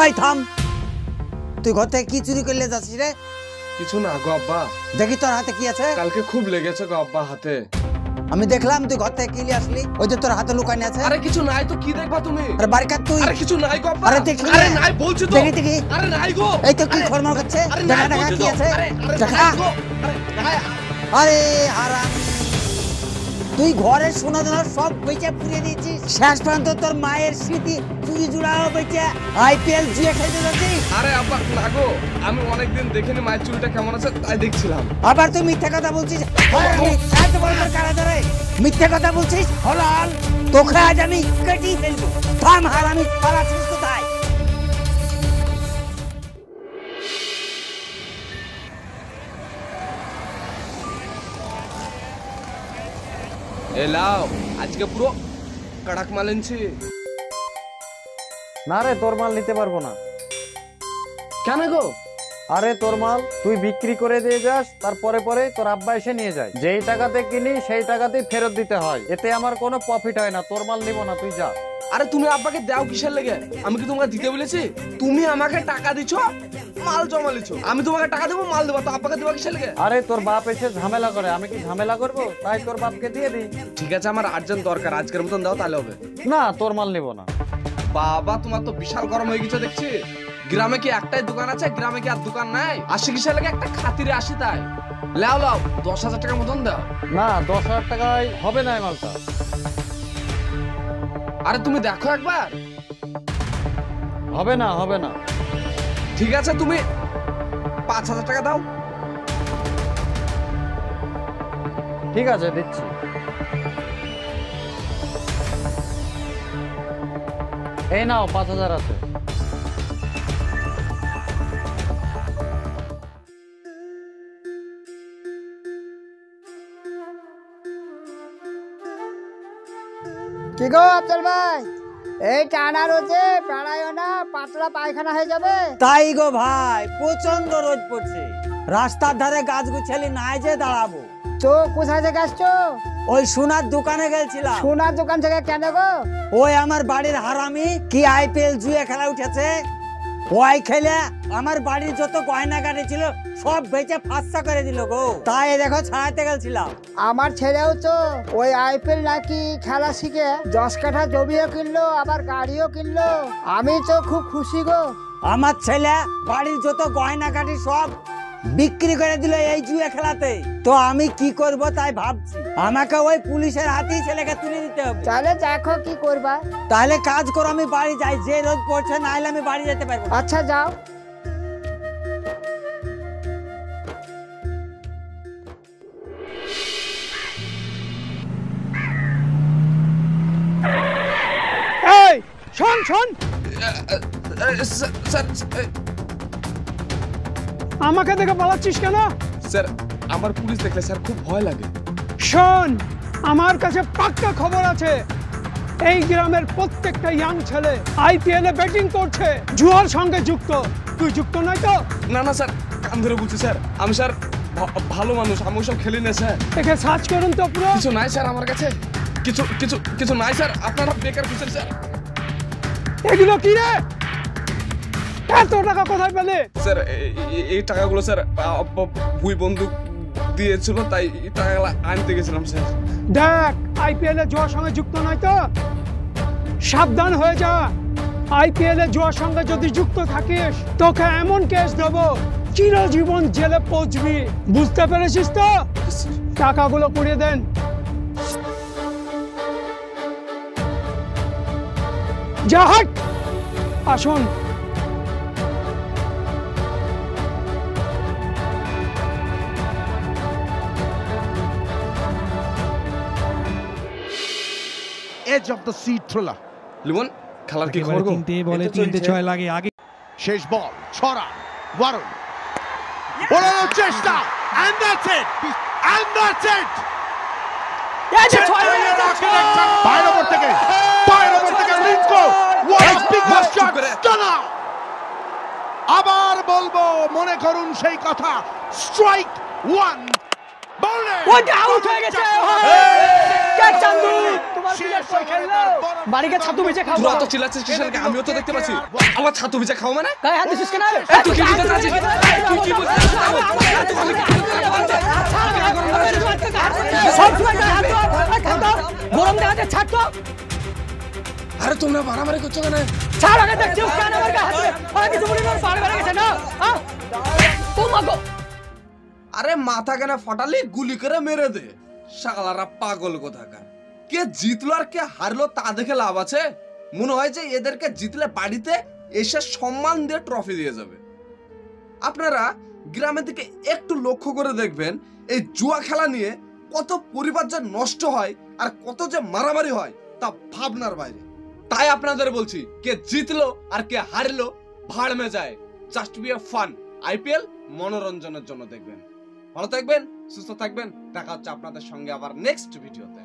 এই থাম, তুই ঘর থেকে কি চুরি করলে যাচ্ছিস রে? কিছু না গো আব্বা। দেখি তোর হাতে কি আছে। কালকে খুব লেগেছে গো আব্বা হাতে। আমি দেখলাম তুই ঘর থেকে কি নিয়ে আসলি, ওই যে তোর হাতে লুকানো আছে। আরে কিছু নাই তো, কি দেখবা তুমি? আরে বাড়ি কাট তুই। আরে কিছু নাই গো আব্বা। আরে দেখি, আরে নাই বলছি তো। দেখি দেখি। আরে নাই গো। এই তো কি খরমর করছে, দেখা দেখা কি আছে দেখা। আরে হারাম, তুই ঘরের সোনা দানা সব বেচে পুড়িয়ে দিয়েছিস। শেষ পর্যন্ত তোর মায়ের স্মৃতি চুরি জুড়াও বেচে আইপিএল জুয়ে খেলতে যাচ্ছিস। আরে আব্বা না গো, আমি অনেকদিন দেখিনি মায়ের চুরিটা কেমন আছে তাই দেখছিলাম। আবার তুই মিথ্যা কথা বলছিস। এত বড় তোর কারা ধরে মিথ্যা কথা বলছিস। হলাল তোকে আজ আমি কেটেই ফেলবো। থাম হারামি, পালাচ্ছিস কোথায়? এলাও আজকে পুরো কড়াক মাল এনেছি। না রে, তোর মাল নিতে পারবো না। কেন গো? আরে তোর মাল তুই বিক্রি করে দিয়ে যাস, তারপরে পরে তোর আব্বা এসে নিয়ে যায়। যেই টাকাতে কিনি সেই টাকাতেই ফেরত দিতে হয়, এতে আমার কোনো প্রফিট হয় না। তোর মাল নিব না, তুই যা। আরে তুমি আব্বাকে দাও কিসের লেগে? আমি কি তোমাকে দিতে বলেছি? তুমি আমাকে টাকা দিছো, মাল জমা লিছো। আমি তোমাকে টাকা দেবো, মাল দেবো, তো আব্বাকে দেবো কিসের লেগে? আরে তোর বাপ এসে ঝামেলা করে, আমি কি ঝামেলা করব? তাই তোর বাপকে দিয়ে দিই। ঠিক আছে, আমার আর্জেন্ট দরকার, আজকের মতন দাও তাহলে হবে। না, তোর মাল নিব না। বাবা তোমার তো বিশাল গরম হয়ে গেছে দেখছি। গ্রামে কি একটাই দোকান আছে? গ্রামে কি আর দোকান নাই? আসি কিসের লেগে? একটা খাতিরে আসি তাই। লাও লাও 10,000 টাকার মতন দাও। না, 10,000 টাকায় হবে না এই মালটা। আরে তুমি দেখো একবার। হবে না, হবে না। ঠিক আছে, তুমি 5,000 টাকা দাও। ঠিক আছে, দিচ্ছি। এই নাও 5,000 আছে। কি গো আফজল ভাই, এই টানা রোজে বেড়াইও না, পাতলা পায়খানা হয়ে যাবে। তাই গো ভাই, প্রচন্ড রোদ পড়ছে। রাস্তার ধারে গাছ গুছালি নাই যে দাঁড়াবো। তো কোথায় থেকে আসছো? ওই সোনার দোকানে গেছিলাম। সোনার দোকান থেকে কেন গো? ওই আমার বাড়ির হারামি কি আইপিএল জুয়ে খেলা উঠেছে, ওই খেলে আমার বাড়ির যত গয়না গাড়ি ছিল সব বেচে ফাঁসা করে দিল গো। তাই দেখো ছাড়াতে গেছিলাম। আমার ছেলেও তো ওই আইপিএল নাকি খেলা শিখে 10 কাঠা জমিও কিনলো, আবার গাড়িও কিনলো। আমি তো খুব খুশি গো। আমার ছেলে বাড়ির যত গয়না গাড়ি সব বিক্রি করে দিল এই জুয়ে খেলাতে। তো আমি কি করব তাই ভাবছি। আমাকে ওই পুলিশের হাতেই ছেলেকে তুলে দিতে হবে। তাহলে দেখো কি করবা। তাহলে কাজ করো, আমি বাড়ি যাই, যে রোদ পড়ছে, নাহলে আমি বাড়ি যেতে পারবো। আচ্ছা যাও। এই শোন শোন, স্যার আমাকে দেখে পালাচ্ছিস কেন? স্যার আমার পুলিশ দেখলে স্যার খুব ভয় লাগে। শোন, আমার কাছে পাক্কা খবর আছে, এই গ্রামের প্রত্যেকটা ইয়াং ছেলে আইপিএল এ ব্যাটিং করছে, জুয়ার সঙ্গে যুক্ত। তুই যুক্ত নয় তো? না না স্যার, কান ধরে বলছি স্যার, আমি স্যার ভালো মানুষ, আমি ওসব খেলি না স্যার। একে সার্চ করুন তো পুরো। কিছু নাই স্যার আমার কাছে, কিছু কিছু কিছু নাই স্যার, আপনারা বেকার খুঁজছেন স্যার। এগুলো কি রে? এত টাকা কোথায় পেলে? স্যার এই টাকাগুলো স্যার ভুই বন্দুক দিয়েছিল, তাই এই টাকাগুলো আনতে গেছিলাম স্যার। দেখ, আইপিএল এ জুয়ার সঙ্গে যুক্ত নয় তো? সাবধান হয়ে যা। আইপিএল এ জুয়ার সঙ্গে যদি যুক্ত থাকিস, তোকে এমন কেস দেবো চিরজীবন জেলে পৌঁছবি। বুঝতে পেরেছিস তো? টাকাগুলো পুড়িয়ে দেন। যা হাট। আসুন। edge of the seat thriller. Limon খেলার কি খবর গো? 3 বলে 3-6 লাগে আগে। শেষ বল, ছড়া, ওয়ারুন ওড়ানোর চেষ্টা, and that's it, and that's it. বাইরের ওপর থেকে লিঙ্কো, what a big shot, stunner. আবার বলবো, মনে করুন সেই কথা, স্ট্রাইক ওয়ান। ওটা আউট হয়ে গেছে। কে চান্দু তোমার প্লেয়ার কই খেললো? বাড়িকে ছাতু বেচে খাও। তোরা তো চিল্লাচ্ছিস কিসের লাগে? আমিও তো দেখতে পাচ্ছি। আবার ছাতু ভিজে খাও মানে? গায়ে হাত দিছিস কেন? তুই কি বুঝতে চাচ্ছিস? তুই কি বুঝতে চাচ্ছিস? সব সময় গায়ে হাত দাও, গরম দেখাতে ছাড় তো। আরে তোমরা মারামারি করছো কেন? ছাড় আগে দেখছি কেন আমার গায়ে হাত দেবে। আর কিছু বলি না, পার বেড়ে গেছে না। তোমাকে আরে মাথা কেন ফাটালি? গুলি করে মেরে দে। শালারা পাগল কোথাকার। কে জিতলো আর কে হারলো তা দেখে লাভ আছে? মনে হয় যে এদেরকে জিতলে বাড়িতে এসে সম্মান দিয়ে ট্রফি দিয়ে যাবে। আপনারা গ্রামের দিকে একটু লক্ষ্য করে দেখবেন, এই জুয়া খেলা নিয়ে কত পরিবার যে নষ্ট হয় আর কত যে মারামারি হয় তা ভাবনার বাইরে। তাই আপনাদের বলছি, কে জিতলো আর কে হারলো ভাড় মে যায়। Just be a fun. IPL মনোরঞ্জনের জন্য দেখবেন। ভালো থাকবেন, সুস্থ থাকবেন। দেখা হচ্ছে আপনাদের সঙ্গে আবার নেক্সট ভিডিওতে।